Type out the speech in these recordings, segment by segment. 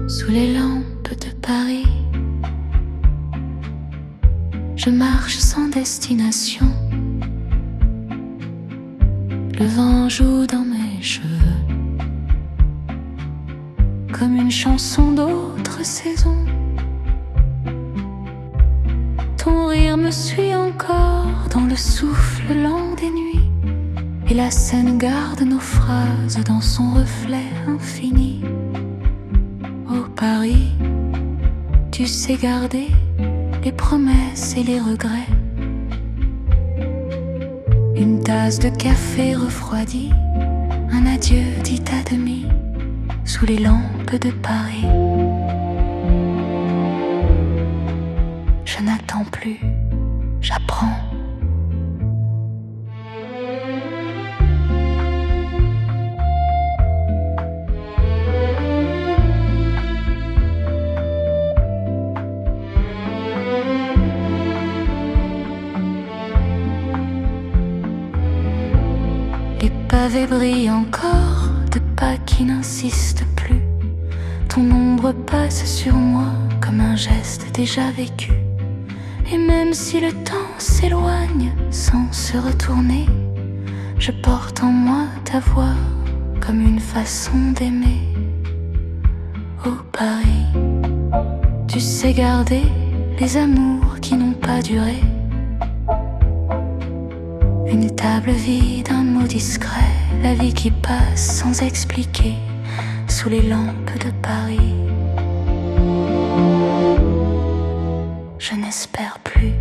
sous les lampes de Paris. Je marche sans destination. Le vent joue dans mes cheveux comme une chanson d'autre saison. Ton rire me suit encore dans le souffle lent des nuits, et la scène garde nos phrases dans son reflet infini. Oh Paris, tu sais garder les promesses et les regrets. Une tasse de café refroidie, un adieu dit à demi, sous les lampes de Paris. Je n'attends plus, j'apprends. Les pavés brillent encore de pas qui n'insistent plus. Ton ombre passe sur moi comme un geste déjà vécu. Et même si le temps s'éloigne sans se retourner, je porte en moi ta voix comme une façon d'aimer. Oh Paris, tu sais garder les amours qui n'ont pas duré. Une table vide, un mot discret, la vie qui passe sans expliquer, sous les lampes de Paris. Je n'espère plus,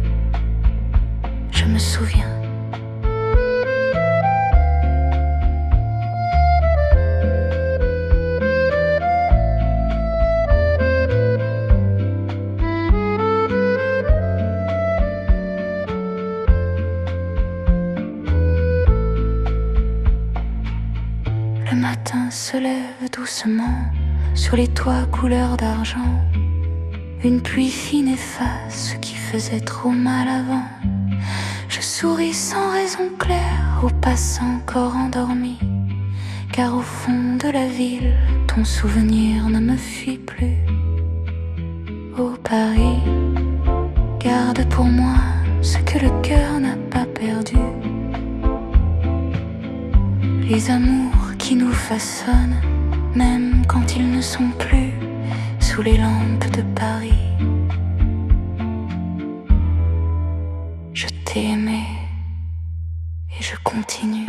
je me souviens. Le matin se lève doucement sur les toits couleur d'argent. Une pluie fine efface ce qui faisait trop mal avant. Je souris sans raison claire aux passants encore endormis, car au fond de la ville, ton souvenir ne me fuit plus. Oh Paris, garde pour moi ce que le cœur n'a pas perdu. Les amours qui nous façonnent, même quand ils ne sont plus sous les lampes de Paris. Je t'ai aimé et je continue.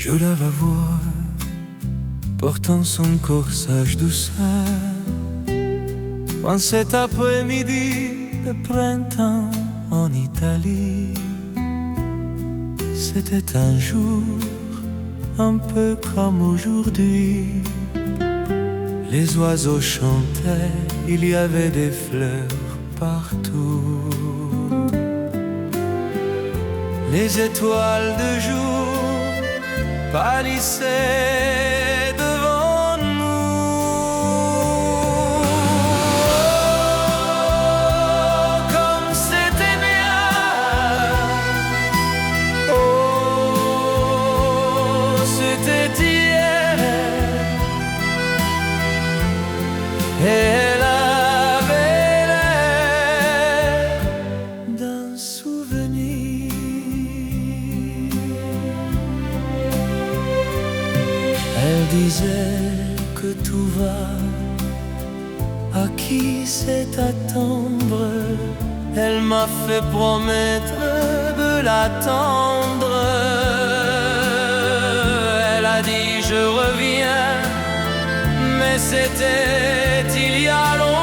Je la vois portant son corsage douceur en cet après-midi de printemps en Italie. C'était un jour un peu comme aujourd'hui. Les oiseaux chantaient, il y avait des fleurs partout. Les étoiles de jour pâlissaient devant nous. Oh, comme c'était bien. Oh, c'était hier. Elle avait l'air d'un souvenir. Elle disait que tout va, à qui c'est attendre. Elle m'a fait promettre de l'attendre. Elle a dit je reviens, mais c'était il y a longtemps.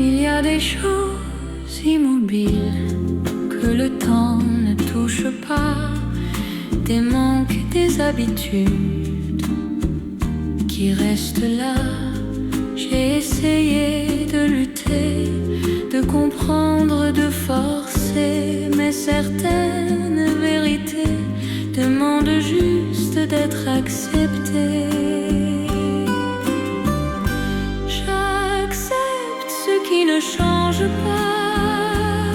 Il y a des choses immobiles que le temps ne touche pas, des manques et des habitudes qui restent là. J'ai essayé de lutter, de comprendre, de forcer, mais certaines vérités demandent juste d'être acceptées. J'accepte ce qui ne change pas,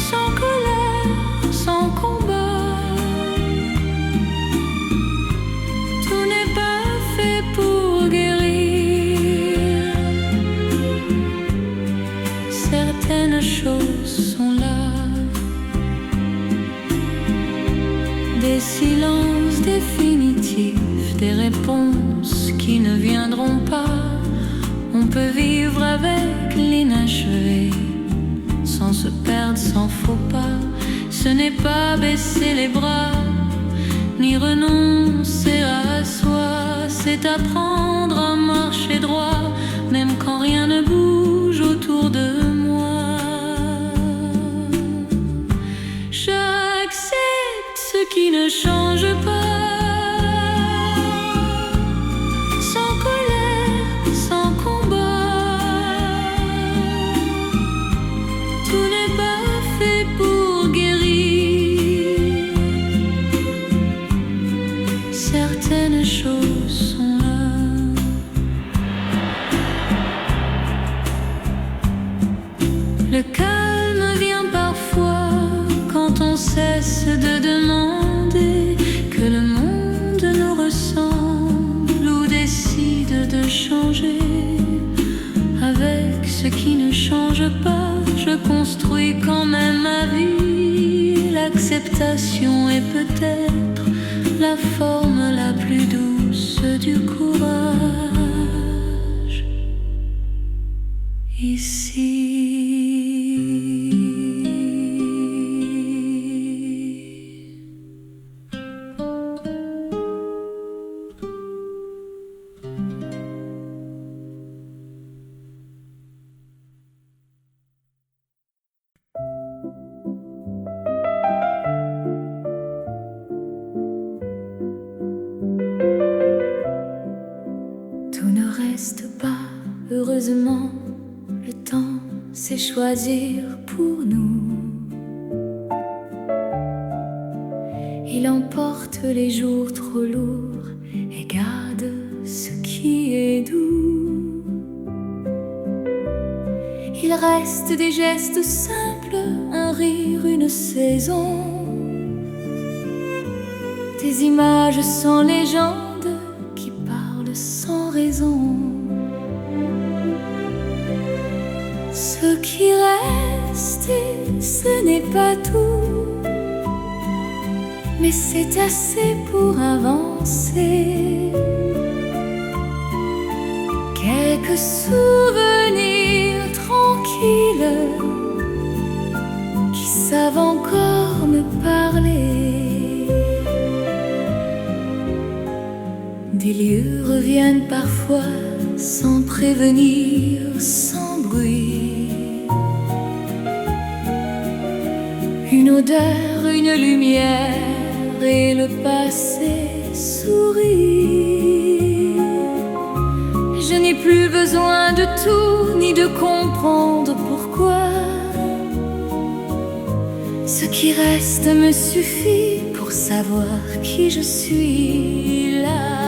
sans colère, sans combat. Tout n'est pas fait pour guérir. Certaines choses sont là, des silences définitifs, des réponses qui ne viendront pas. On peut vivre avec l'inachevé, sans se perdre, sans faux pas. Ce n'est pas baisser les bras, ni renoncer à soi. C'est apprendre à marcher droit, même quand rien ne bouge autour de moi. J'accepte ce qui ne change pas, sans colère, sans combat. Tout n'est pas fait pour guérir. Certaines choses sont là. Le calme vient parfois quand on cesse de demander que le monde nous ressemble ou décide de changer. Avec ce qui ne change pas, je construis quand même ma vie. L'acceptation est peut-être la forme la plus douce du courage. Ici. Tout ne reste pas, heureusement, le temps sait choisir pour nous. Il emporte les jours trop lourds et garde ce qui est doux. Il reste des gestes simples, un rire, une saison, des images sans légende qui parlent sans raison. Ce qui reste, et ce n'est pas tout, mais c'est assez pour avancer. Quelques souvenirs tranquilles qui savent encore me parler. Des lieux reviennent parfois sans prévenir, sans bruit. Une odeur, une lumière et le passé sourit. Je n'ai plus besoin de tout, ni de comprendre pourquoi. Ce qui reste me suffit pour savoir qui je suis là.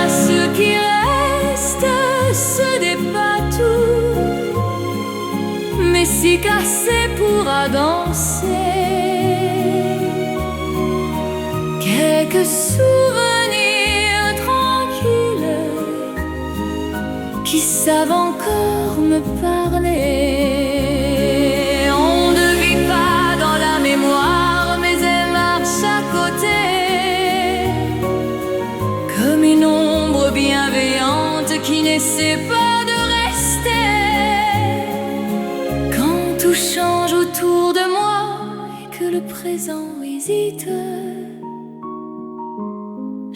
Ce qui reste, ce n'est pas tout, mais si cassé pourra danser. Quelques souvenirs tranquilles qui savent encore me parler. On ne vit pas dans la mémoire, mais elle marche à côté, comme une ombre bienveillante qui n'essaie pas de rester. Quand tout change autour de moi et que le présent hésite,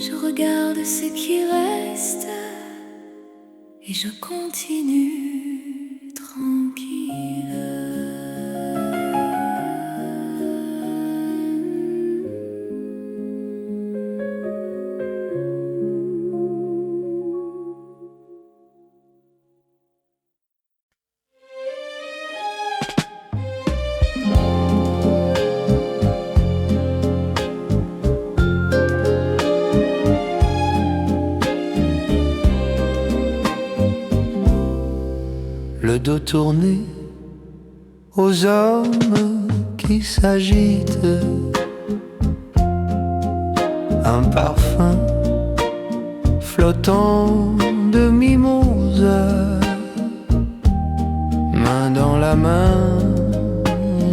je regarde ce qui reste et je continue tranquille. Le dos tourné aux hommes qui s'agitent, un parfum flottant de mimosa, main dans la main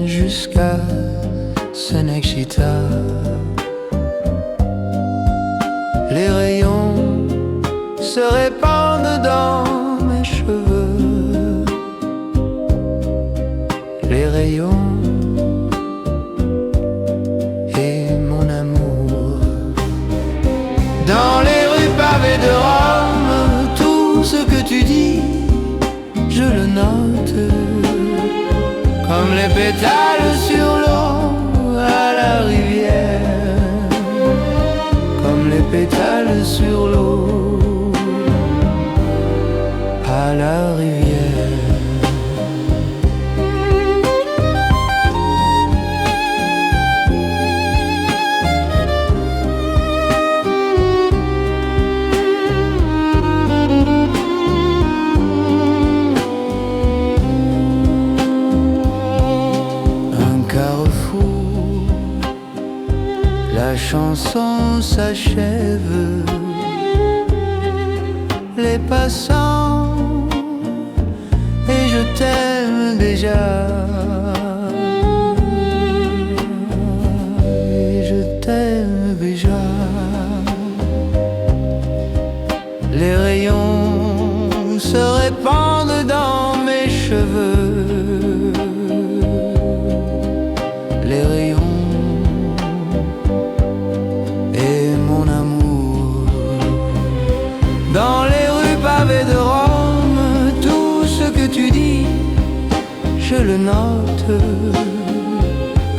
jusqu'à Senexita. Les rayons se répandent dans mes cheveux, les rayons et mon amour. Dans les rues pavées de Rome, tout ce que tu dis, je le note, comme les pétales sur l'eau à la rivière, comme les pétales sur l'eau à la rivière. La chanson s'achève, les passants, et je t'aime déjà, et je t'aime déjà. Les rayons se répandent dans mes cheveux, les rayons dans les rues pavées de Rome, tout ce que tu dis, je le note,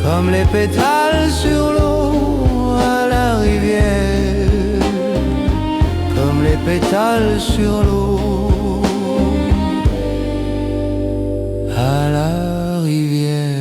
comme les pétales sur l'eau à la rivière, comme les pétales sur l'eau à la rivière.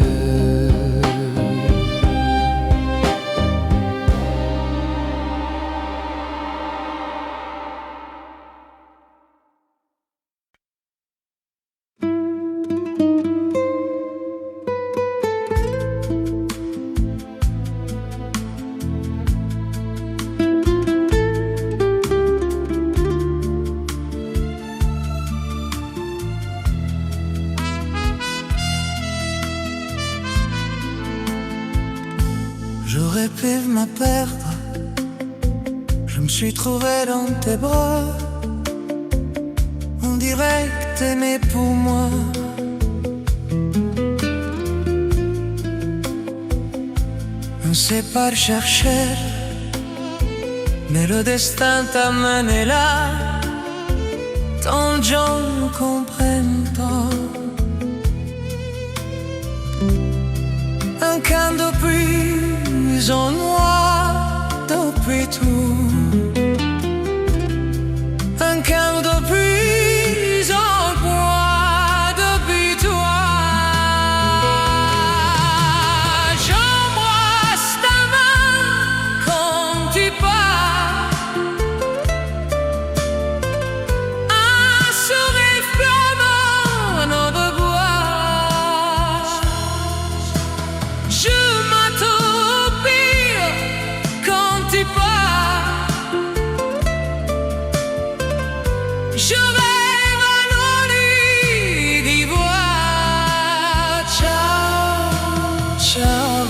J'aurais pu me perdre, je me suis trouvé dans tes bras. On dirait que t'aimais pour moi. On sait pas le chercher, mais le destin t'a mené là. Tant de gens ne comprennent pas. Un camp de prison noire depuis tout. Un camp de prison noire depuis toi. J'embrasse ta main quand tu pars. Un sourire flamant de bois. Je m'attropie quand tu pars. Je rêve à nos lits d'ivoire. Ciao, ciao.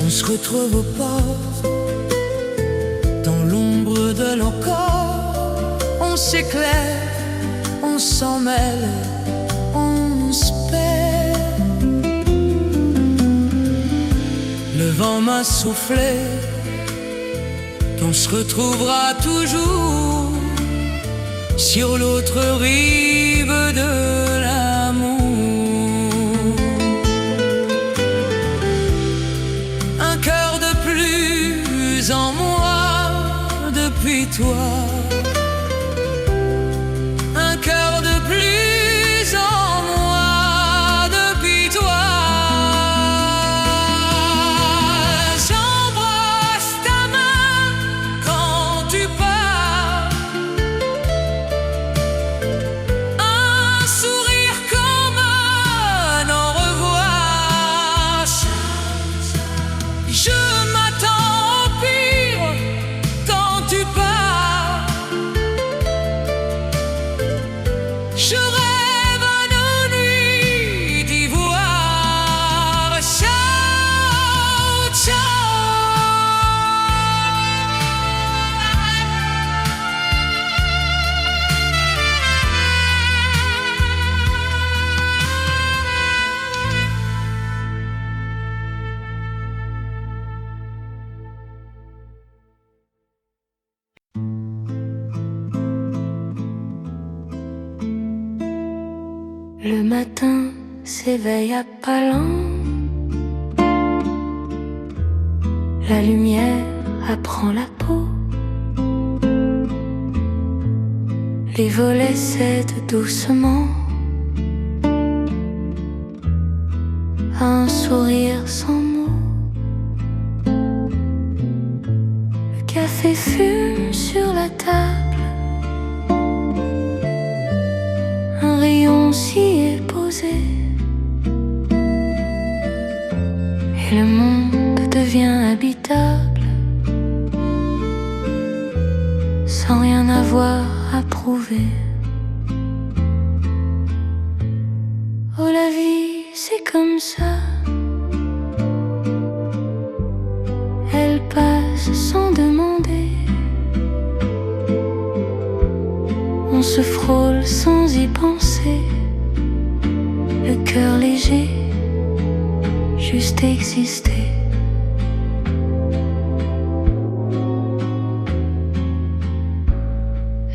On se retrouve au port, dans l'ombre de nos corps. On s'éclaire, on s'en mêle, on se perd. Le le vent m'a soufflé qu'on se retrouvera toujours sur l'autre rive de l'amour. Un cœur de plus en moi depuis toi, un cœur de plus en moi depuis toi. J'embrasse ta main quand tu pars, un sourire comme un au revoir. Je m'attends au pire quand tu pars. Je rêve à nos nuits d'ivoire. Ciao, ciao. Le matin s'éveille à pas lents, la lumière apprend la peau, les volets cèdent doucement à un sourire sans mots. Le café fume sur la table, un rayon s'y est posé, et le monde devient habitable, sans rien avoir à prouver. Oh, la vie, c'est comme ça, elle passe sans demander. On se frôle sans y penser, le cœur léger, juste exister.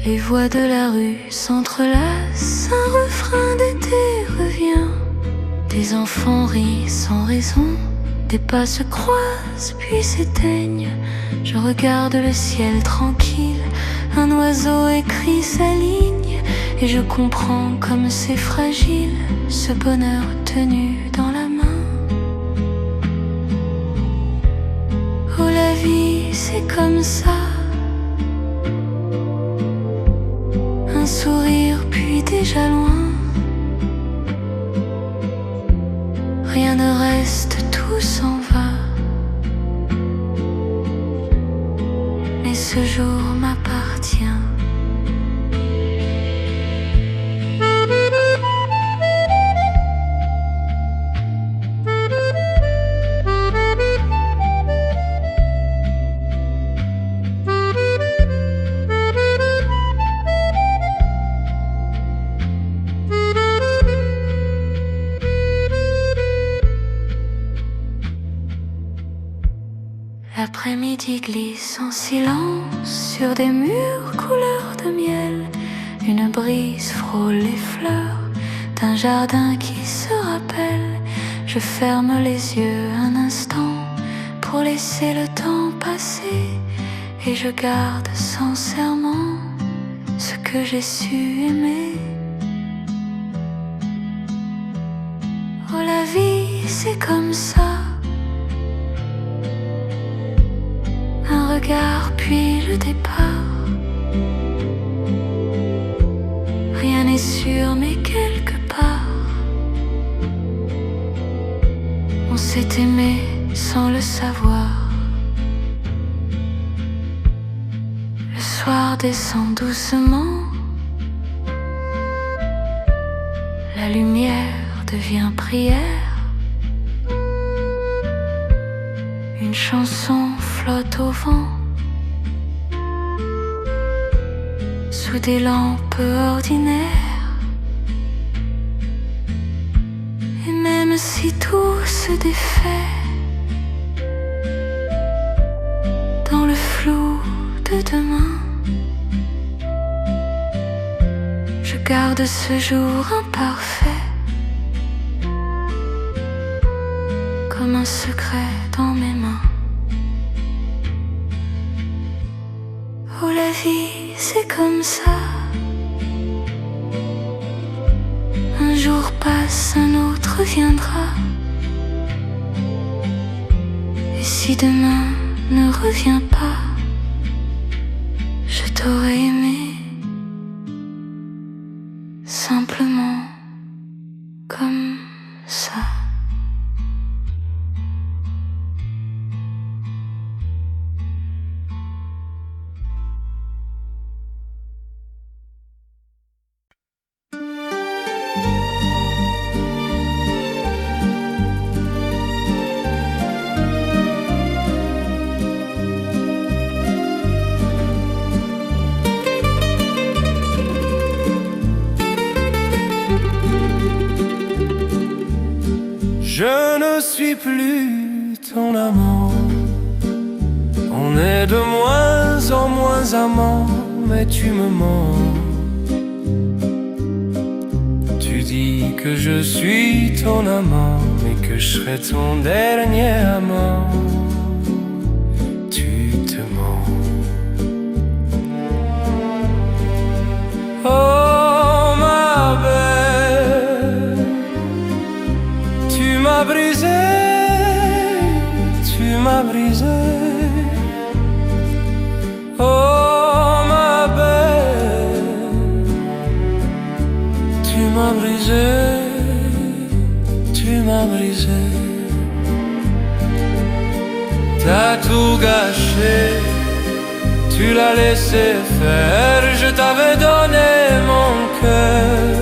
Les voix de la rue s'entrelacent, un refrain d'été revient. Des enfants rient sans raison, des pas se croisent puis s'éteignent. Je regarde le ciel tranquille, un oiseau écrit sa ligne, et je comprends comme c'est fragile, ce bonheur tenu dans la main. Oh, la vie, c'est comme ça, un sourire puis déjà loin. Rien ne reste, tout s'en va, mais ce jour m'appartient. L'après-midi glisse en silence sur des murs couleur de miel. Une brise frôle les fleurs d'un jardin qui se rappelle. Je ferme les yeux un instant pour laisser le temps passer, et je garde sincèrement ce que j'ai su aimer. Oh, la vie, c'est comme ça, un regard puis le départ. Rien n'est sûr mais quelque part on s'est aimé sans le savoir. Le soir descend doucement, la lumière devient prière. Une chanson flotte au vent sous des lampes ordinaires. Et même si tout se défait, demain. Je garde ce jour imparfait comme un secret dans mes mains. Oh, la vie, c'est comme ça. Un jour passe, un autre viendra. Et si demain ne revient pas, je t'aurais aimé simplement comme ça. Je ne suis plus ton amant. On est de moins en moins amants, mais tu me mens. Tu dis que je suis ton amant, mais que je serai ton dernier amant. Tu te mens. Oh, ma belle, tu m'as brisé, tu m'as brisé. Oh, ma belle, tu m'as brisé, tu m'as brisé. T'as tout gâché, tu l'as laissé faire. Je t'avais donné mon cœur.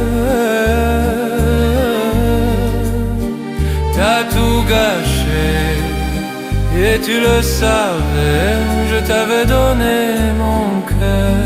T'as tout gâché et tu le savais. Je t'avais donné mon cœur.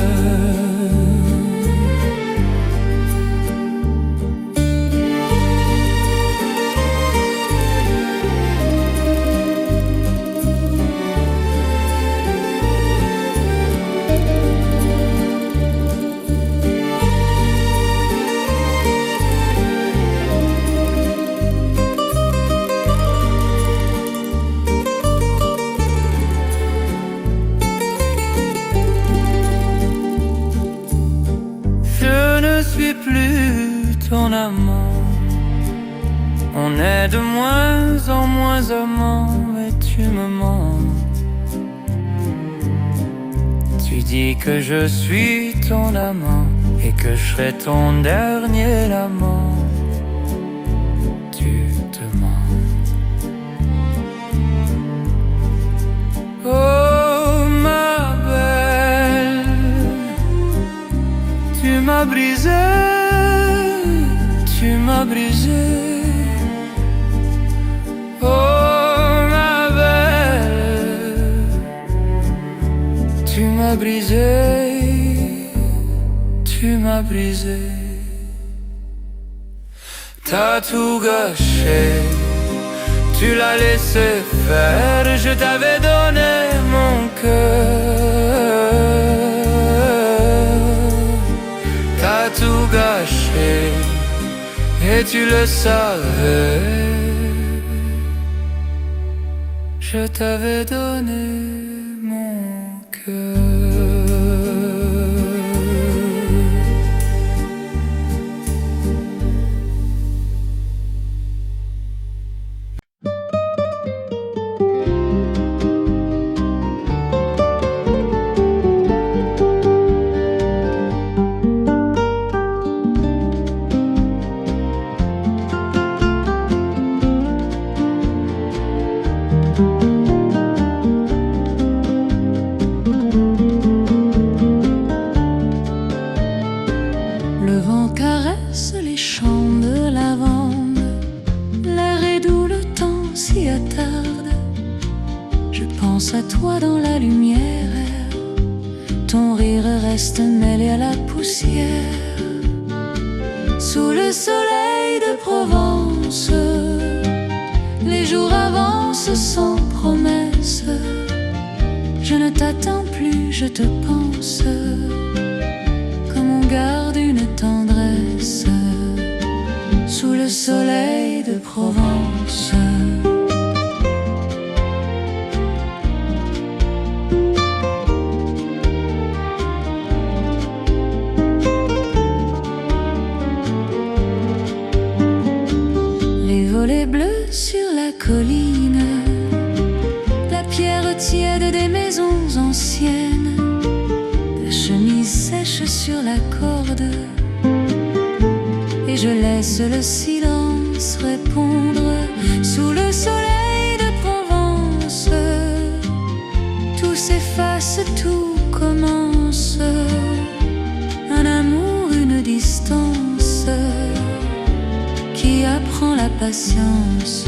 Plus ton amant. On est de moins en moins amants, mais tu me mens. Tu dis que je suis ton amant et que je serai ton dernier amant. Tu te mens. Oh, ma belle, tu m'as brisé, tu m'as brisé. Oh, ma belle, tu m'as brisé, tu m'as brisé. T'as tout gâché, tu l'as laissé faire. Je t'avais donné mon cœur. T'as tout gâché et tu le savais. Je t'avais donné mon cœur. À toi dans la lumière, ton rire reste mêlé à la poussière. Sous le soleil de Provence, les jours avancent sans promesse. Je ne t'attends plus, je te pense, comme on garde une tendresse sous le soleil de Provence. Les volets bleus sur la colline, la pierre tiède des maisons anciennes, ta chemise sèche sur la corde, et je laisse le silence répondre sous le soleil de Provence. Tout s'efface, tout commence, un amour, une distance qui apprend la patience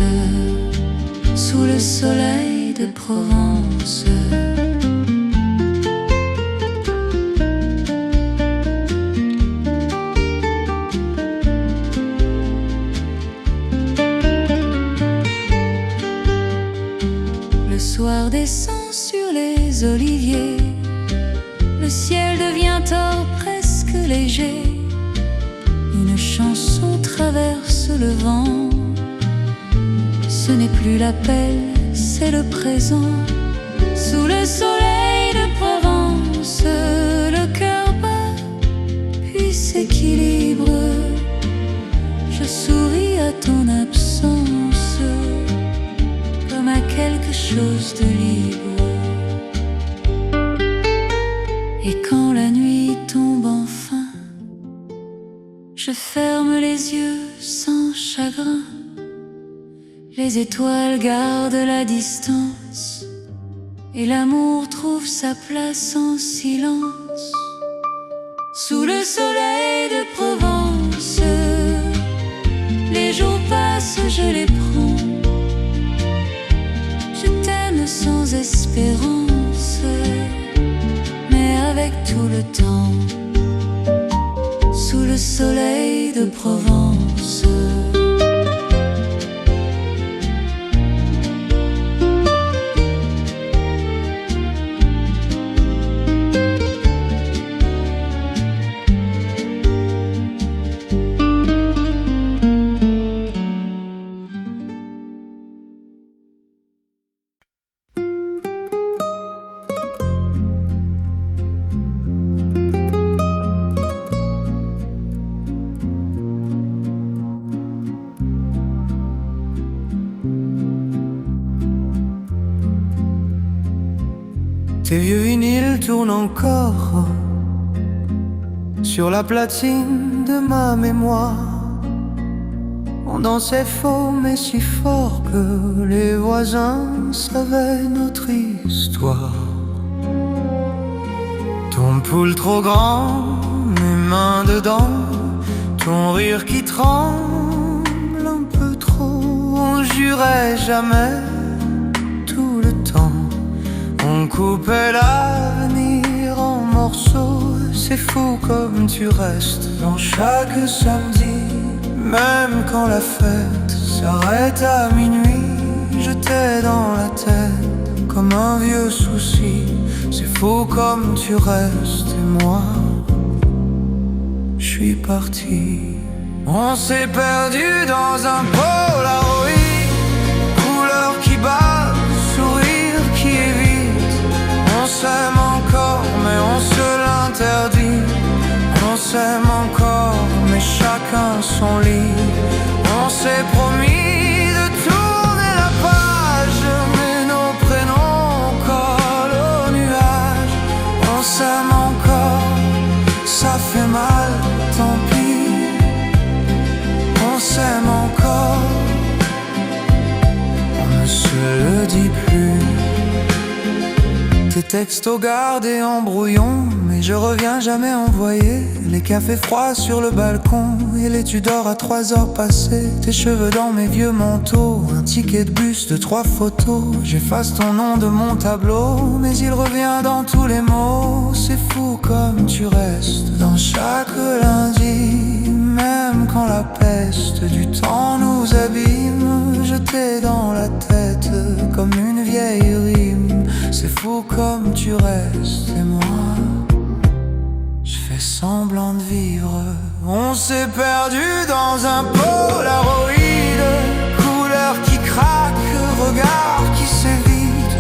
sous le soleil de Provence. Le soir descend sur les oliviers, le ciel devient or presque léger, une chanson traverse le vent. Ce n'est plus l'appel, c'est le présent. Sous le soleil de Provence, le cœur bat puis s'équilibre. Je souris à ton absence, comme à quelque chose de libre. Et quand la nuit tombe enfin, je ferme les yeux sans chagrin. Les étoiles gardent la distance, et l'amour trouve sa place en silence. Sous le soleil de Provence, les jours passent, je les prends. Je t'aime sans espérance, mais avec tout le temps. Sous le soleil de Provence. Tes vieux vinyles tournent encore sur la platine de ma mémoire. On dansait faux mais si fort que les voisins savaient notre histoire. Ton poule trop grand, mes mains dedans, ton rire qui tremble un peu trop. On jurait jamais tout le temps. On coupait l'avenir en morceaux. C'est fou comme tu restes dans chaque samedi. Même quand la fête s'arrête à minuit, je t'ai dans la tête comme un vieux souci. C'est fou comme tu restes et moi, je suis parti. On s'est perdu dans un Polaroid, couleur qui bat, sourire qui évite. On s'aime encore mais on se l'interdit. On s'aime encore mais chacun son lit. On s'est promis de tourner la page, mais nos prénoms collent aux nuages. On s'aime encore, ça fait mal, tant pis. On s'aime encore, on ne se le dit plus. Tes textos gardés en brouillon, mais je reviens jamais envoyer. Les cafés froids sur le balcon et les Tudors à 3 heures passées. Tes cheveux dans mes vieux manteaux, un ticket de bus de 3 photos. J'efface ton nom de mon tableau, mais il revient dans tous les mots. C'est fou comme tu restes dans chaque lundi. Même quand la peste du temps nous abîme, je t'ai dans la tête comme une vieille rime. C'est fou fou comme tu restes et moi je fais semblant de vivre. On s'est perdu dans un polaroid, couleur qui craque, regard qui s'évite.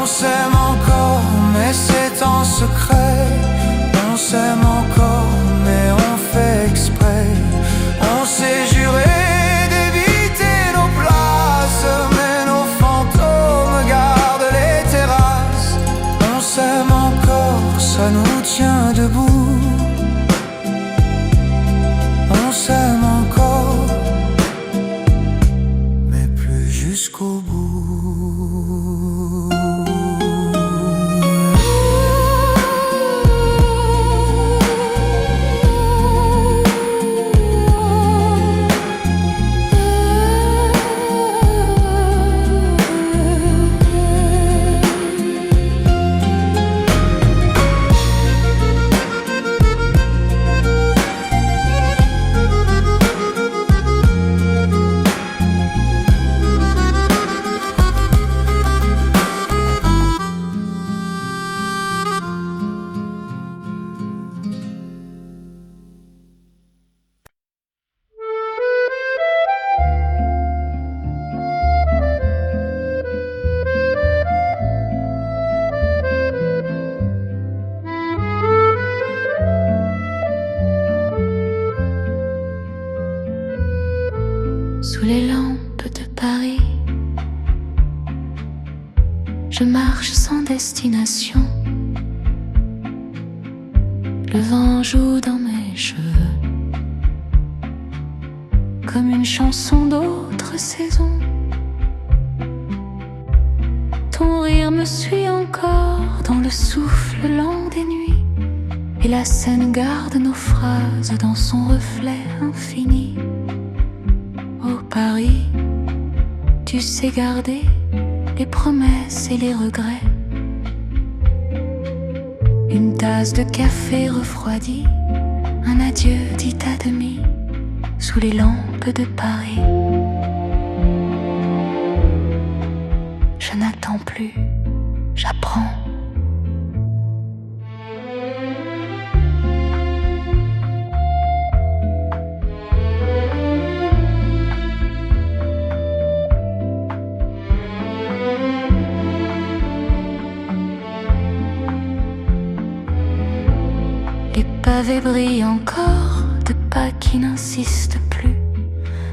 On s'aime encore mais c'est en secret. On s'aime encore mais on fait exprès. On s'est juré d'éviter nos places, mais nos fantômes gardent les terrasses. On s'aime encore, ça nous tient debout. On s'aime encore, mais plus jusqu'au bout. Sous les lampes de Paris, je marche sans destination. Le vent joue dans mes cheveux comme une chanson d'autre saison. Ton rire me suit encore dans le souffle lent des nuits, et la Seine garde nos phrases dans son reflet infini. Oh Paris, tu sais garder les promesses et les regrets. Une tasse de café refroidie, un adieu dit à demi, sous les lampes de Paris. Je n'attends plus, j'apprends. Les pavés brillent encore de pas qui n'insistent plus.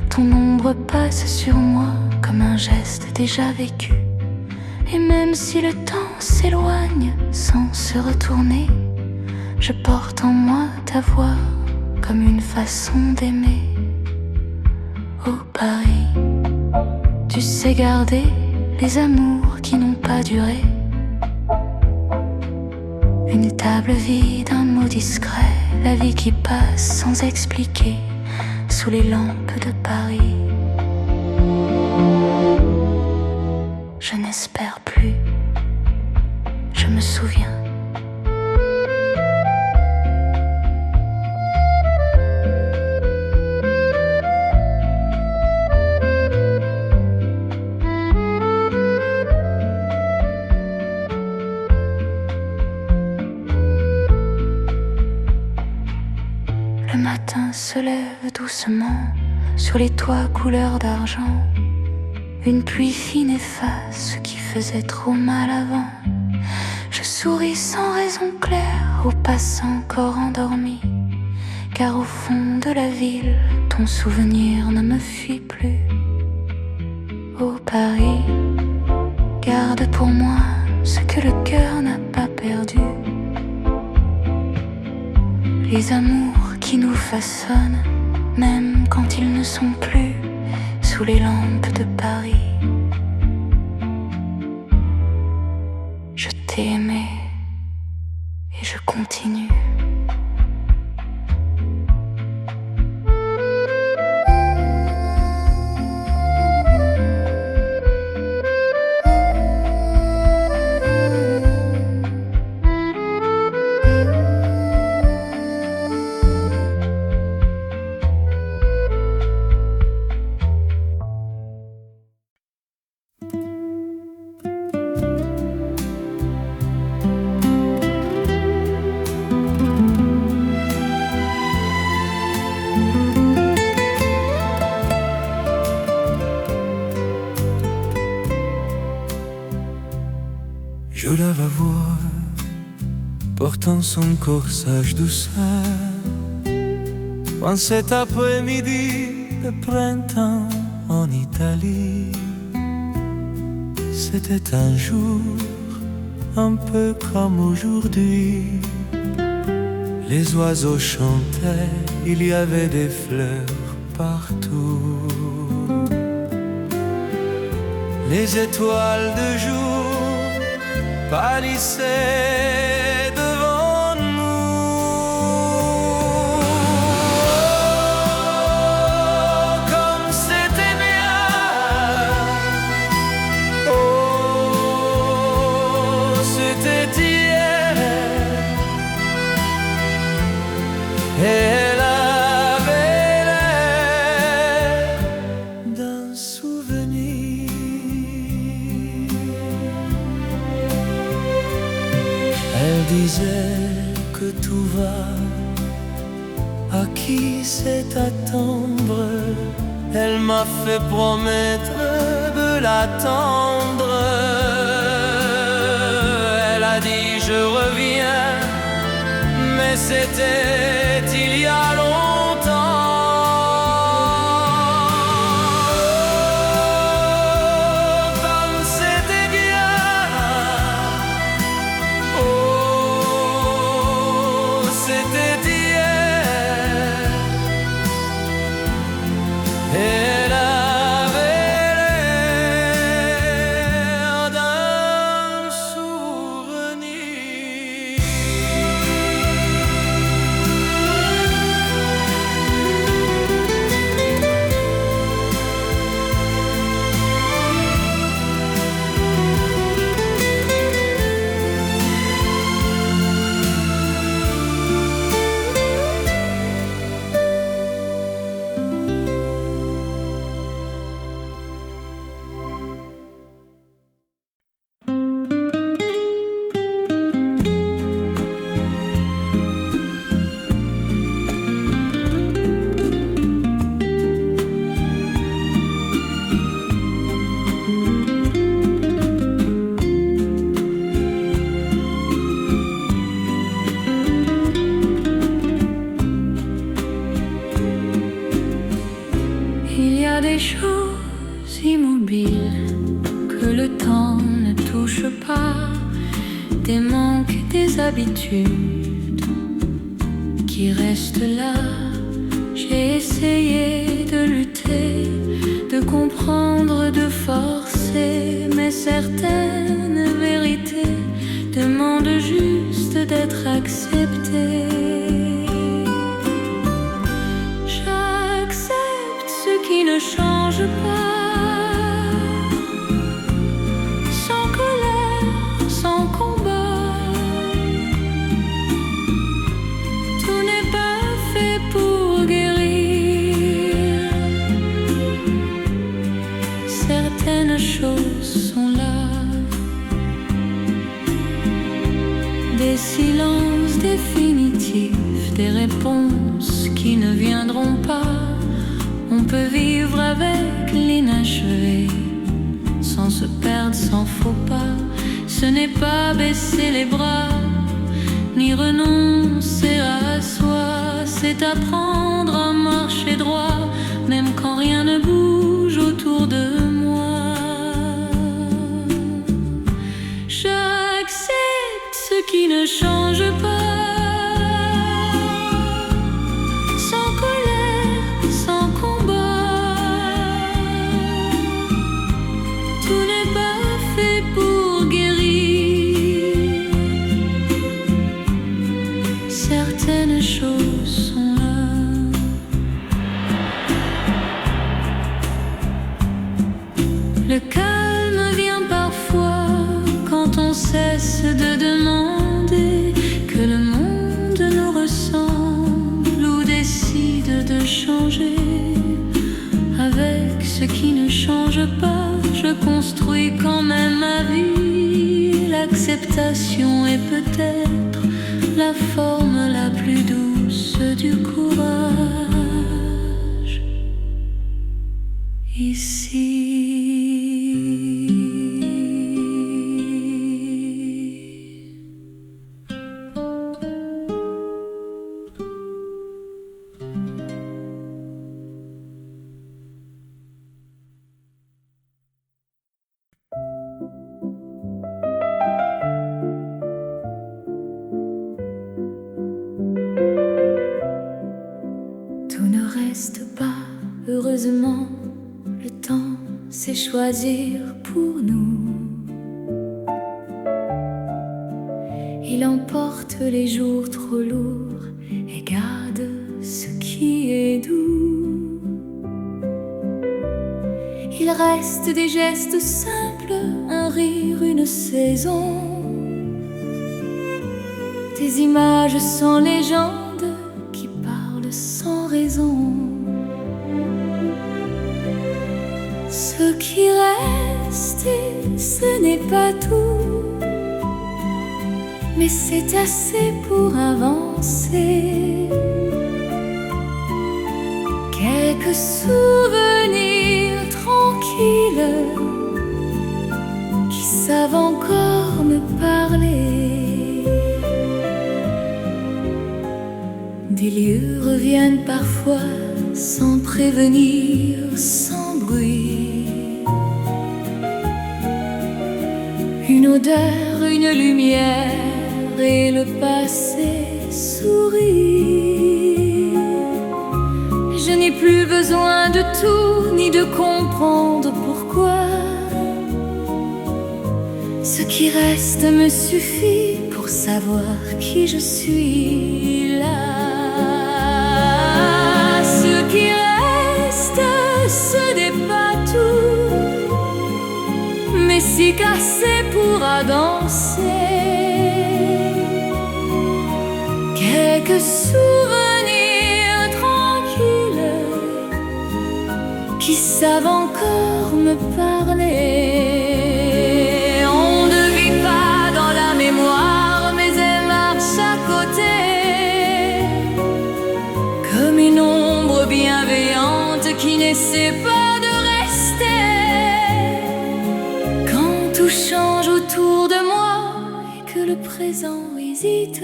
Ton ombre passe sur moi comme un geste déjà vécu. Et même si le temps s'éloigne sans se retourner, je porte en moi ta voix comme une façon d'aimer. Oh Paris, tu sais garder les amours qui n'ont pas duré. Une table vide, un mot discret, la vie qui passe sans expliquer, sous les lampes de Paris. Je n'espère plus, je me souviens. Le matin se lève doucement sur les toits couleur d'argent. Une pluie fine efface ce qui faisait trop mal avant. Je souris sans raison claire aux passants encore endormis, car au fond de la ville, ton souvenir ne me fuit plus. Oh Paris, garde pour moi ce que le cœur n'a pas perdu. Les amours qui nous façonnent, même quand ils ne sont plus sous les lampes de Paris. Je t'ai aimé et je continue. Je la vois portant son corsage douceur en cet après-midi de printemps en Italie. C'était un jour un peu comme aujourd'hui. Les oiseaux chantaient, il y avait des fleurs partout. Les étoiles de jour pâlissaient devant nous. Oh, comme c'était bien. Oh, c'était hier. Elle avait l'air d'un souvenir. Elle disait que tout va, à qui c'est attendre. Elle m'a fait promettre de l'attendre. Elle a dit je reviens, mais c'était il y a longtemps. Oh, comme c'était bien. Oh, c'était hier. Elle avait l'air d'un souvenir. Il y a des choses immobiles que le temps ne touche pas, des manques, des habitudes qui restent là. J'ai essayé de lutter, de comprendre, de forcer, mais certaines vérités demandent juste d'être acceptées. Qui ne change pas, sans colère, sans combat. Tout n'est pas fait pour guérir. Certaines choses sont là, des silences définitifs, des réponses qui ne viendront pas. On peut vivre avec l'inachevé, sans se perdre, sans faux pas. Ce n'est pas baisser les bras, ni renoncer à soi. C'est apprendre à marcher droit, même quand rien ne bouge autour de moi. J'accepte ce qui ne change pas. Certaines choses sont là. Le calme vient parfois quand on cesse de demander que le monde nous ressemble ou décide de changer. Avec ce qui ne change pas, je construis quand même ma vie. L'acceptation est peut-être la forme la plus douce du courage. Ici. choisir pour nous. Il emporte les jours trop lourds et garde ce qui est doux. Il reste des gestes simples, un rire, une saison, des images sans légende qui parlent sans raison. Ce qui reste, et ce n'est pas tout, mais c'est assez pour avancer. Quelques souvenirs tranquilles qui savent encore me parler. Des lieux reviennent parfois sans prévenir, sans bruit. Une odeur, une lumière et le passé sourit. Je n'ai plus besoin de tout, ni de comprendre pourquoi. Ce qui reste me suffit pour savoir qui je suis là. Ce qui reste, ce n'est pas tout, mais si cassé pourra danser. Quelques souvenirs tranquilles qui savent encore me parler. On ne vit pas dans la mémoire, mais elle marche à côté, comme une ombre bienveillante qui n'essaie pas de rester. Quand tout change autour de moi et que le présent hésite,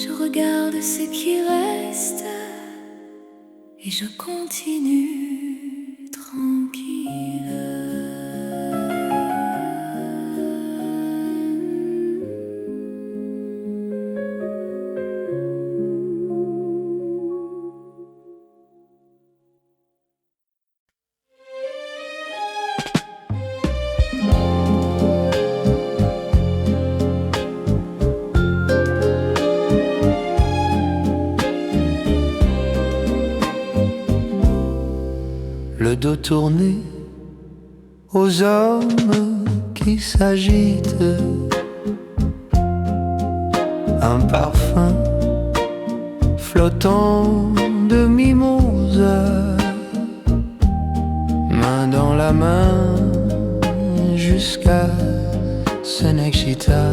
je regarde ce qui reste et je continue tranquille. Le dos tourné aux hommes qui s'agitent, un parfum flottant de mimosa, main dans la main jusqu'à Senexita.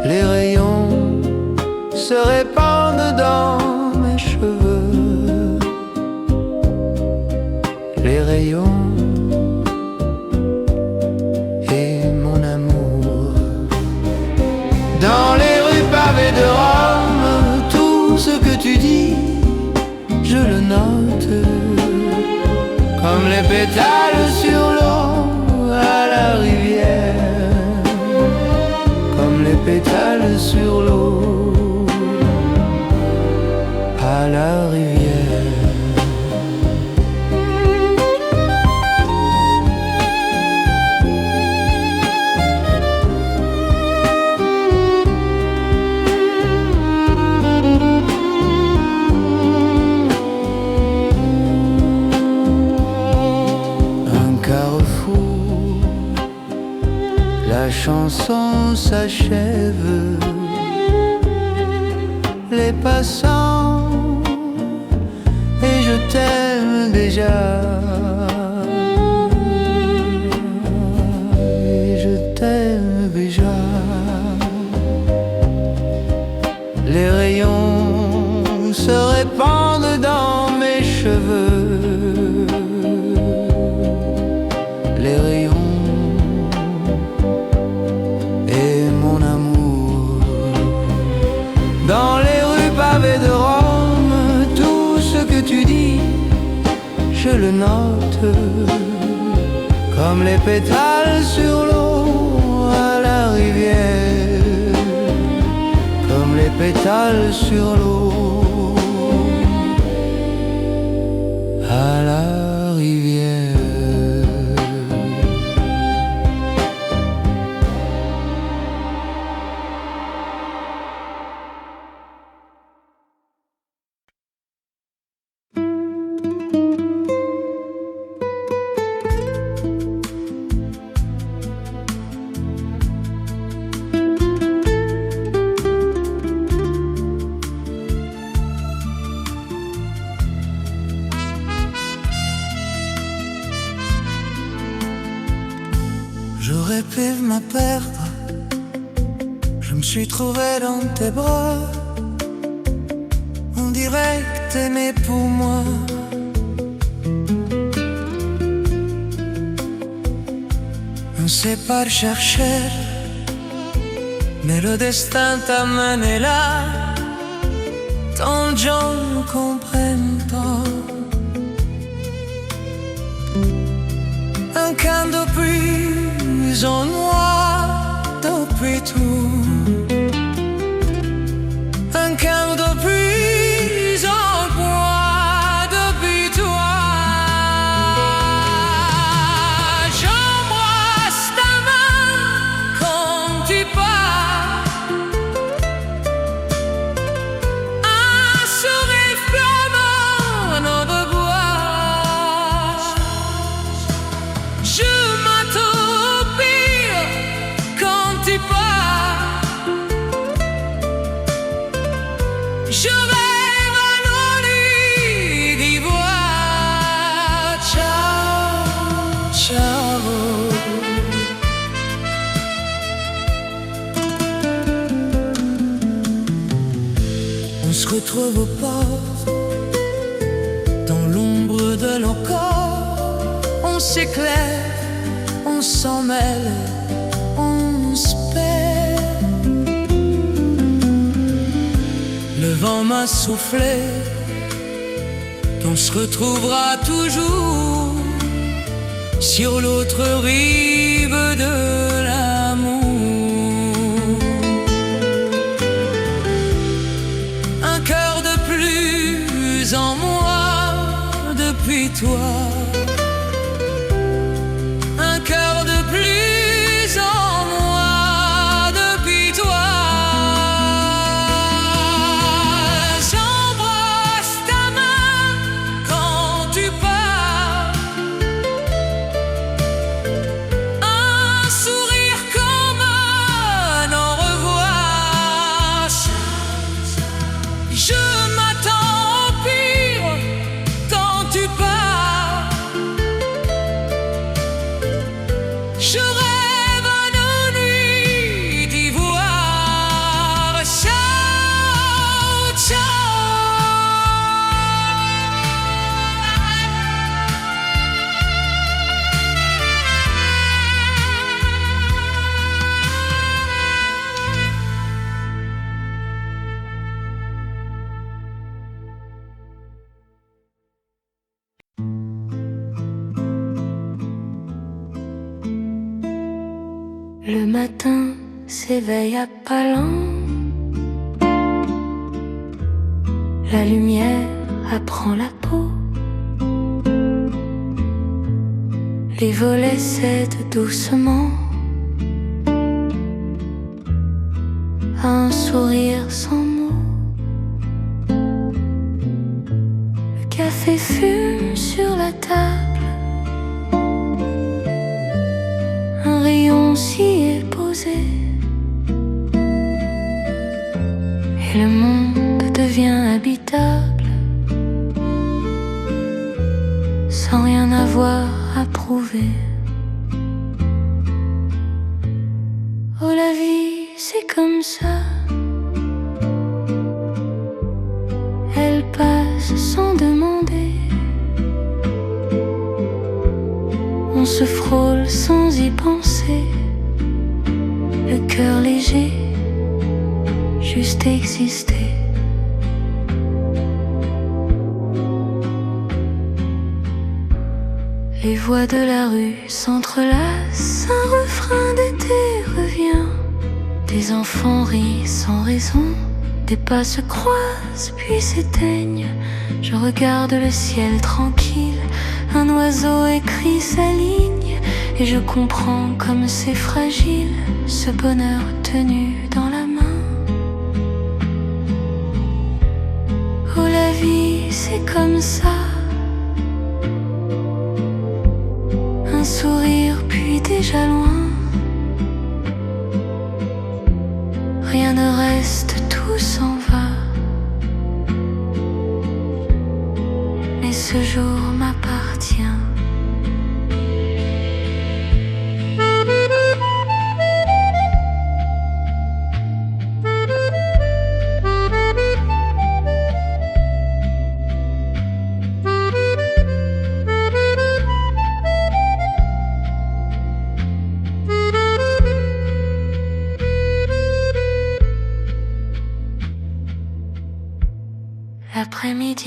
Les rayons se répandent dans mes cheveux. Les rayons et mon amour. Dans les rues pavées de Rome, tout ce que tu dis, je le note, comme les pétales sur l'eau à la rivière, comme les pétales sur l'eau à la rivière. La chanson s'achève, les passants, et je t'aime déjà, et je t'aime déjà. Les rayons se répandent dans mes cheveux, les rayons dans les rues pavées de Rome, tout ce que tu dis, je le note, comme les pétales sur l'eau à la rivière, comme les pétales sur l'eau J'aurais pu me perdre, je me suis trouvé dans tes bras. On dirait que t'aimais pour moi. On sait pas le chercher, mais le destin t'a mené là. Tant de gens ne comprennent pas. Un quart de plus en noir depuis tout. Un quart de plus en moi depuis toi. J'embrasse ta main quand tu pars. Un sourire flamant en revoir. Je m'attends au pire quand tu pars. Je rêve à nos nuits d'ivoire. Ciao, ciao. On se retrouve au port, dans l'ombre de nos corps. On s'éclaire, on s'en mêle, on se perd. Le vent m'a soufflé qu'on se retrouvera toujours sur l'autre rive de l'amour. Un cœur de plus en moi depuis toi. Un cœur de plus en moi depuis toi. J'embrasse ta main quand tu pars. Un sourire comme un au revoir. Je m'attends au pire quand tu pars. Je rêve à nos nuits d'ivoire. Ciao, ciao. Le matin s'éveille à pas lents. La lumière apprend la peau. Les volets cèdent doucement à un sourire sans mots. Le café fume sur la table. Un rayon s'y est posé et le monde devient habitable sans rien avoir à prouver. Oh, la vie, c'est comme ça. Elle passe sans demander. On se frôle sans y penser. Le cœur léger, juste exister. Les voix de la rue s'entrelacent. Un refrain d'été revient. Des enfants rient sans raison. Des pas se croisent puis s'éteignent. Je regarde le ciel tranquille. Un oiseau écrit sa ligne et je comprends comme c'est fragile, ce bonheur tenu dans la main. Oh, la vie, c'est comme ça. Un sourire puis déjà loin. Rien ne reste, tout s'en va. Mais ce jour m'appartient.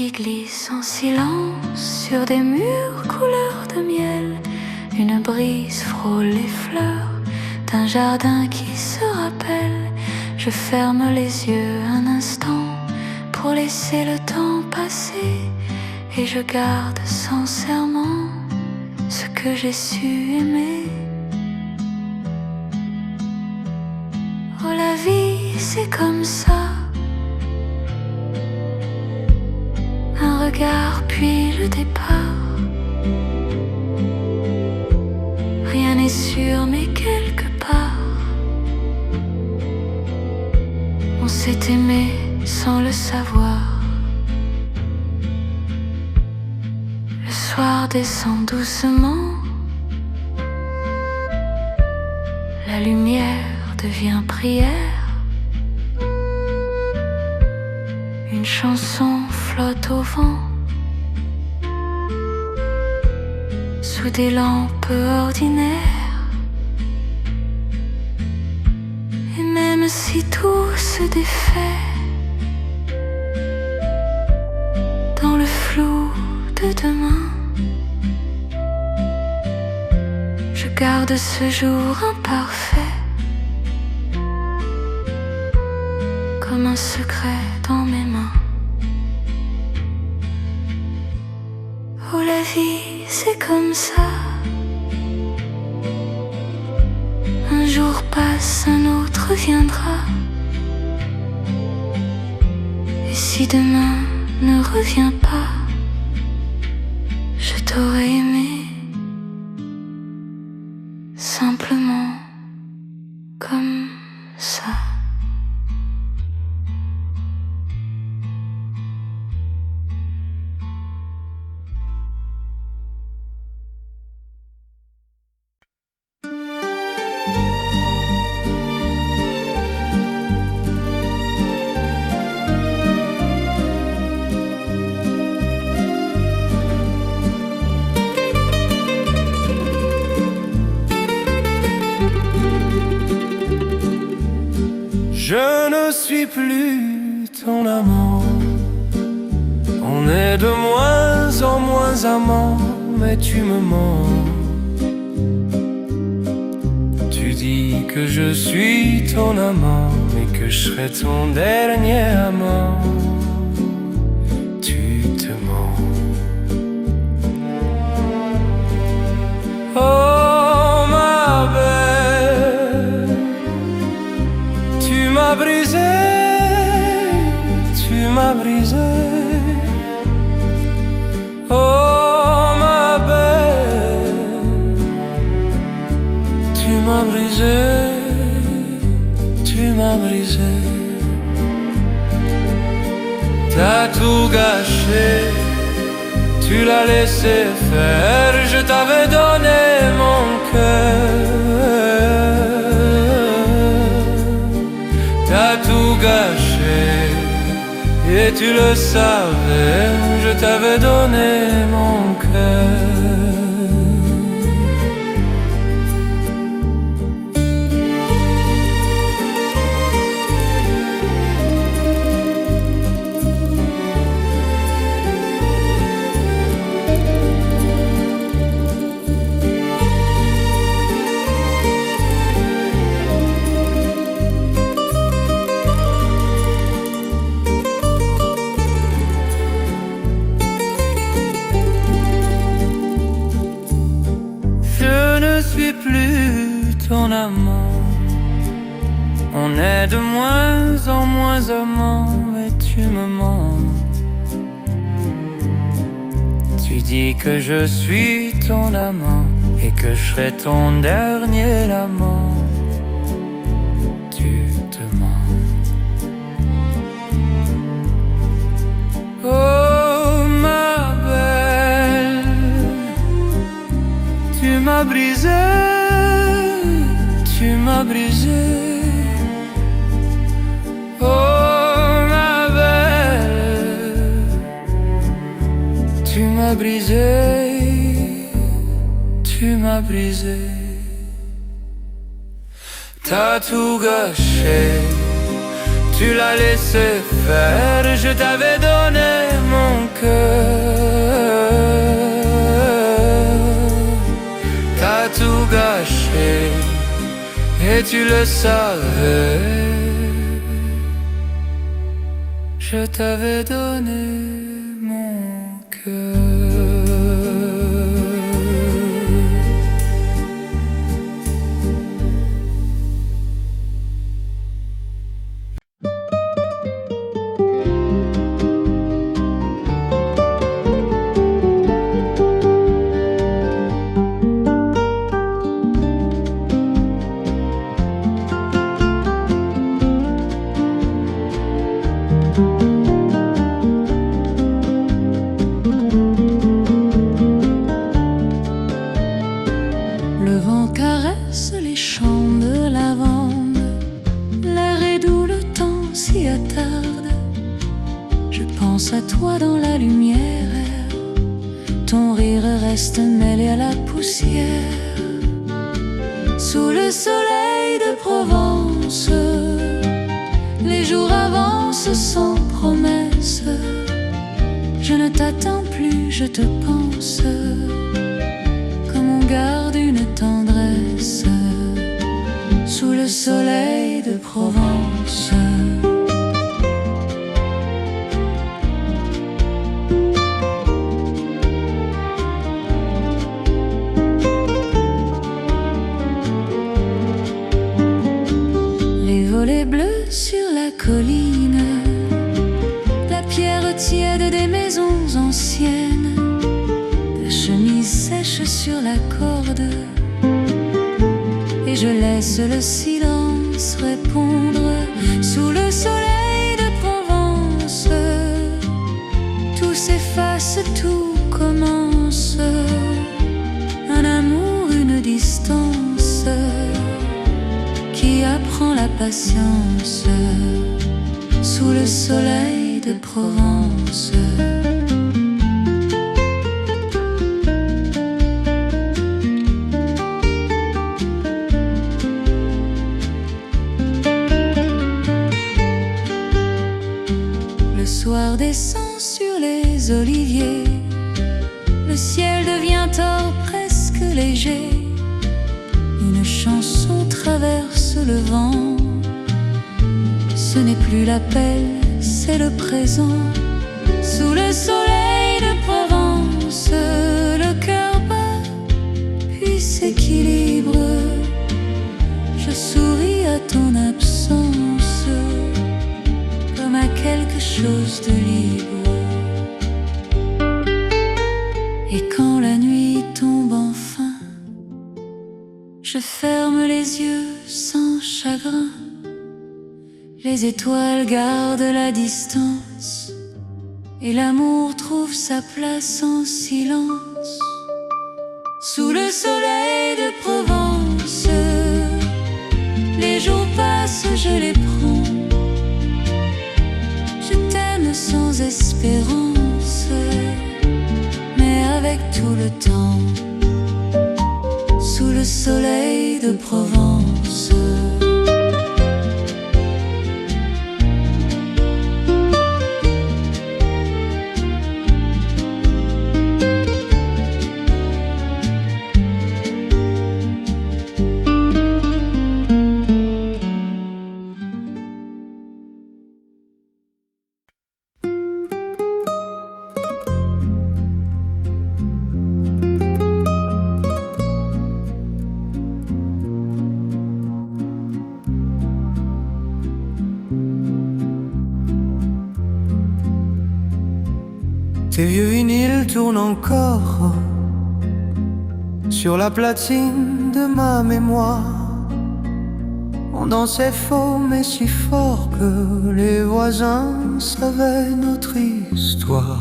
qui glisse en silence sur des murs couleur de miel. Une brise frôle les fleurs d'un jardin qui se rappelle. Je ferme les yeux un instant pour laisser le temps passer, et je garde sincèrement ce que j'ai su aimer. Oh, la vie, c'est comme ça. Un regard puis le départ. Rien n'est sûr, mais quelque part on s'est aimé sans le savoir. Le soir descend doucement, la lumière devient prière. Une chanson flotte au vent sous des lampes ordinaires. Et même si tout se défait dans le flou de demain, je garde ce jour imparfait comme un secret dans mes mains. Oh, la vie, c'est comme ça. Un jour passe, un autre viendra. Et si demain ne revient pas, je t'aurais aimé simplement comme ça. Je ne suis plus ton amant. On est de moins en moins amants, mais tu me mens. Tu dis que je suis ton amant, mais que je serai ton dernier amant. Tu te mens. Oh, ma belle, tu m'as brisé, tu m'as brisé. Oh, ma belle, tu m'as brisé, tu m'as brisé. T'as tout gâché, tu l'as laissé faire. Je t'avais donné mon cœur. T'as tout gâché et tu le savais. Je t'avais donné mon cœur. Ton amant, on est de moins en moins amants, mais tu me mens. Tu dis que je suis ton amant et que je serai ton dernier amant. Tu te mens. Oh, ma belle, tu m'as brisé, tu m'as brisé. Oh, ma belle, tu m'as brisé, tu m'as brisé. T'as tout gâché, tu l'as laissé faire. Je t'avais donné mon cœur, t'as tout gâché et tu le savais. Je t'avais donné mon cœur. Le vent caresse les champs de lavande, l'air est doux, le temps s'y attarde. Je pense à toi dans la lumière, ton rire reste mêlé à la poussière. Sous le soleil de Provence, les jours avancent sans promesse. Je ne t'attends plus, je te pense, comme on garde une tendresse sous le soleil de Provence. Les volets bleus sur la colline, la pierre tiède des maisons anciennes, ta chemise sèche sur la corde, et je laisse le silence répondre. Sous le soleil de Provence, tout s'efface, tout commence. Un amour, une distance qui apprend la patience sous le soleil de Provence. Le soir descend sur les oliviers, le ciel devient or presque léger. Une chanson traverse le vent, ce n'est plus l'appel, c'est le présent. Sous le soleil de Provence, le cœur bat puis s'équilibre. Je souris à ton absence, comme à quelque chose de libre. Et quand la nuit tombe enfin, je ferme les yeux sans chagrin. Les étoiles gardent la distance, et l'amour trouve sa place en silence. Sous le soleil de Provence, les jours passent, je les prends. Je t'aime sans espérance, mais avec tout le temps. Sous le soleil de Provence. Tes vieux vinyles tournent encore sur la platine de ma mémoire. On dansait faux mais si fort que les voisins savaient notre histoire.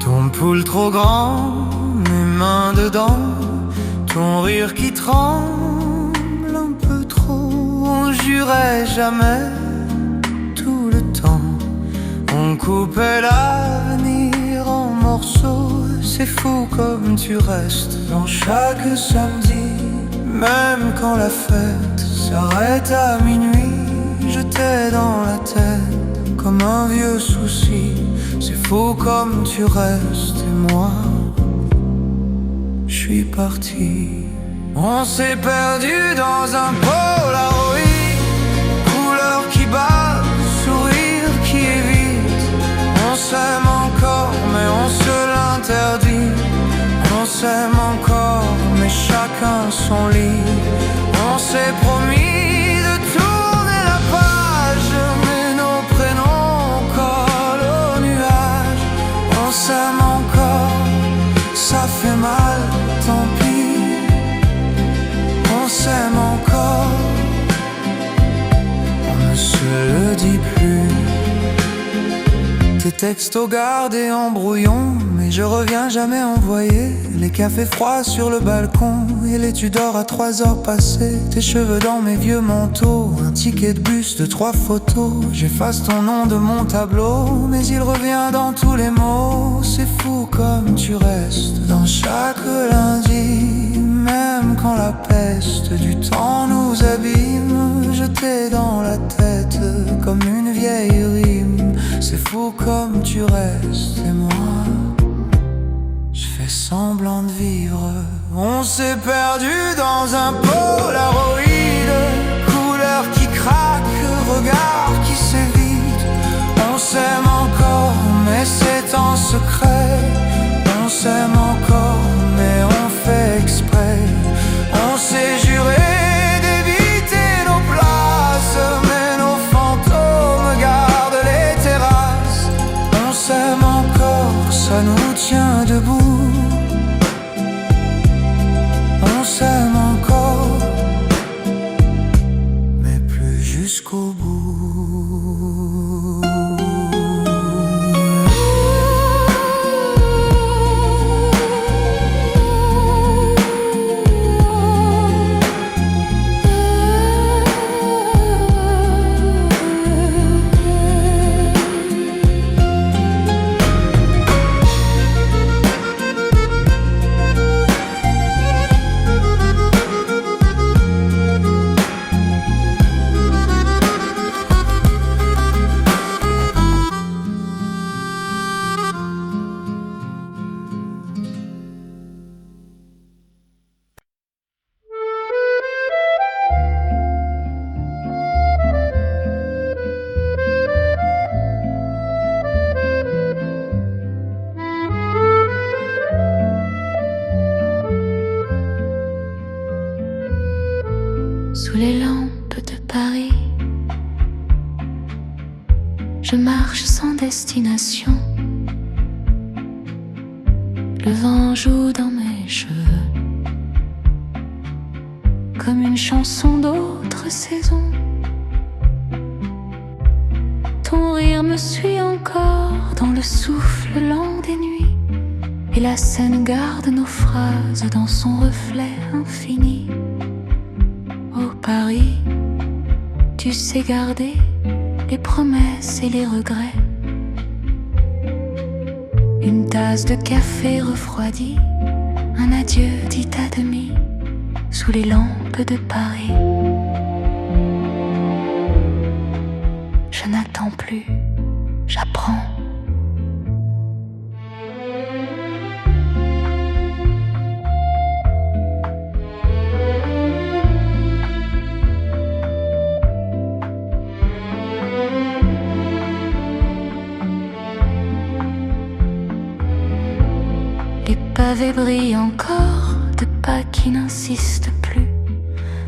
Ton poule trop grand, mes mains dedans, ton rire qui tremble un peu trop. On jurait jamais tout le temps, on coupait l'avenir en morceaux. C'est fou comme tu restes dans chaque samedi, même quand la fête s'arrête à minuit. je t'ai dans la tête comme un vieux souci. C'est fou comme tu restes et moi, je suis parti. On s'est perdu dans un Polaroid, couleur qui bat, sourire qui évite. On s'aime encore mais on se l'interdit. On s'aime encore mais chacun son lit. On s'est promis de tourner la page, mais nos prénoms collent aux nuages. On s'aime encore, ça fait mal, tant pis. On s'aime encore, on ne se le dit plus. Tes textos gardés en brouillon, mais je reviens jamais envoyer. Les cafés froids sur le balcon et les tu dors à 3 heures passées. Tes cheveux dans mes vieux manteaux, un ticket de bus de 3 photos. J'efface ton nom de mon tableau, mais il revient dans tous les mots. C'est fou comme tu restes dans chaque lundi, même quand la peste du temps nous abîme. Je t'ai dans la tête comme une vieille rime. C'est fou comme tu restes et moi, je fais semblant de vivre. On s'est perdu dans un Polaroid, couleur qui craque, regard qui s'évite. On s'aime encore mais c'est en secret. On s'aime encore mais on fait exprès. On s'est juré d'éviter nos places, mais nos fantômes gardent les terrasses. On s'aime encore, ça nous tient debout. On s'aime encore, mais plus jusqu'au bout. Sous les lampes de Paris, je marche sans destination. Le vent joue dans mes cheveux comme une chanson d'autre saison. Ton rire me suit encore dans le souffle lent des nuits, et la Seine garde nos phrases dans son reflet infini. Oh Paris, tu sais garder les promesses et les regrets. Une tasse de café refroidie, un adieu dit à demi, sous les lampes de Paris. Je n'attends plus, j'apprends. Les pavés brillent encore de pas qui n'insistent plus.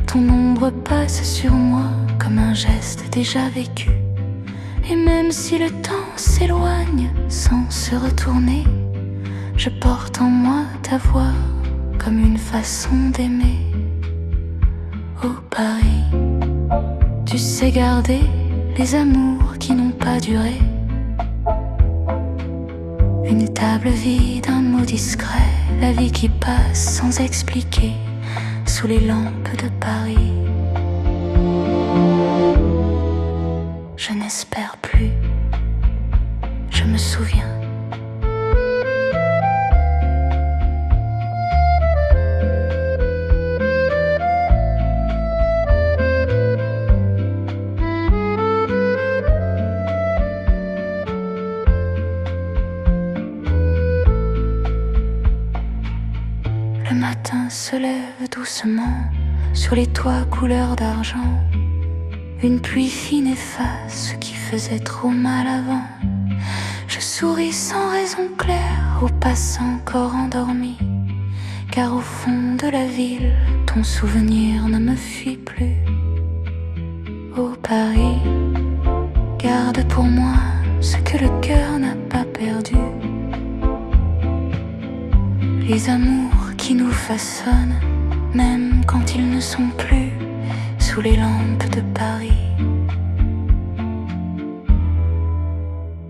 Ton ombre passe sur moi comme un geste déjà vécu. Et même si le temps s'éloigne sans se retourner, je porte en moi ta voix comme une façon d'aimer. Oh Paris, tu sais garder les amours qui n'ont pas duré. Une table vide, un mot discret, la vie qui passe sans expliquer, sous les lampes de Paris. Je n'espère plus, je me souviens. Le matin se lève doucement sur les toits couleur d'argent. Une pluie fine efface ce qui faisait trop mal avant. Je souris sans raison claire aux passants encore endormis, car au fond de la ville, ton souvenir ne me fuit plus. Ô Paris, garde pour moi ce que le cœur n'a pas perdu. Les amours qui nous façonnent, même quand ils ne sont plus sous les lampes de Paris.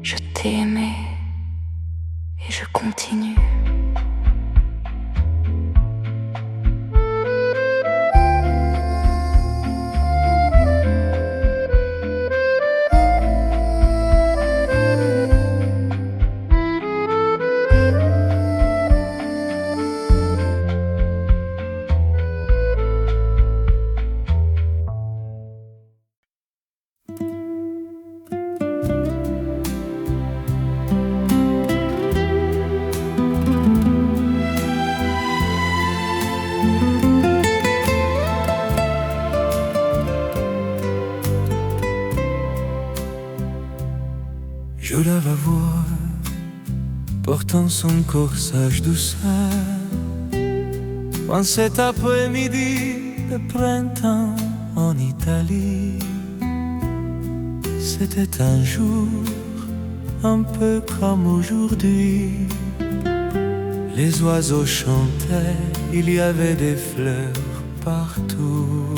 Je t'ai aimé et je continue. Je la vois portant son corsage douceur en cet après-midi de printemps en Italie. C'était un jour un peu comme aujourd'hui. Les oiseaux chantaient, il y avait des fleurs partout.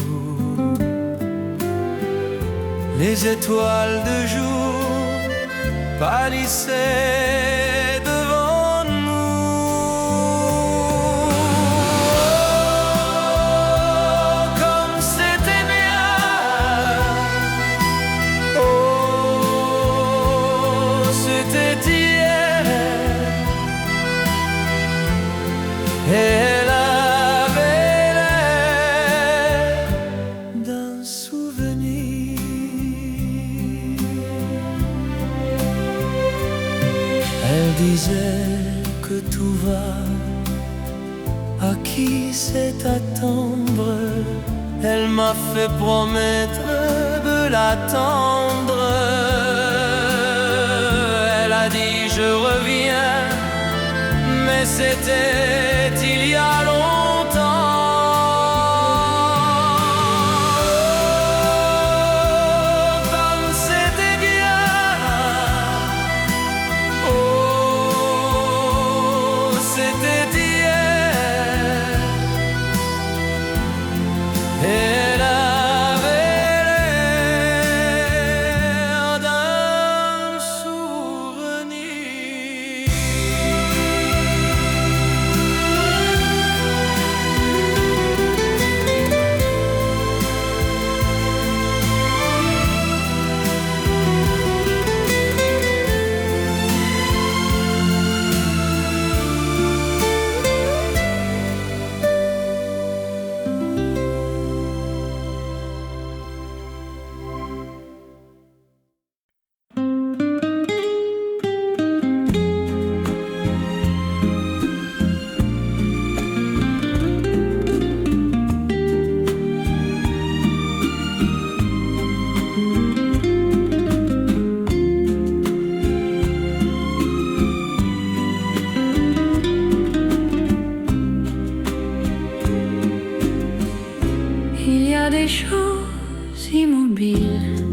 Les étoiles de jour pâlissaient devant nous. Oh, comme c'était bien. Oh, c'était hier. Elle avait l'air d'un souvenir. Elle disait que tout va, à qui c'est attendre. Elle m'a fait promettre de l'attendre. Elle a dit je reviens, mais c'était il y a longtemps. Comme c'était bien. Oh, c'était hier. Elle avait l'air d'un souvenir. Il y a des choses immobiles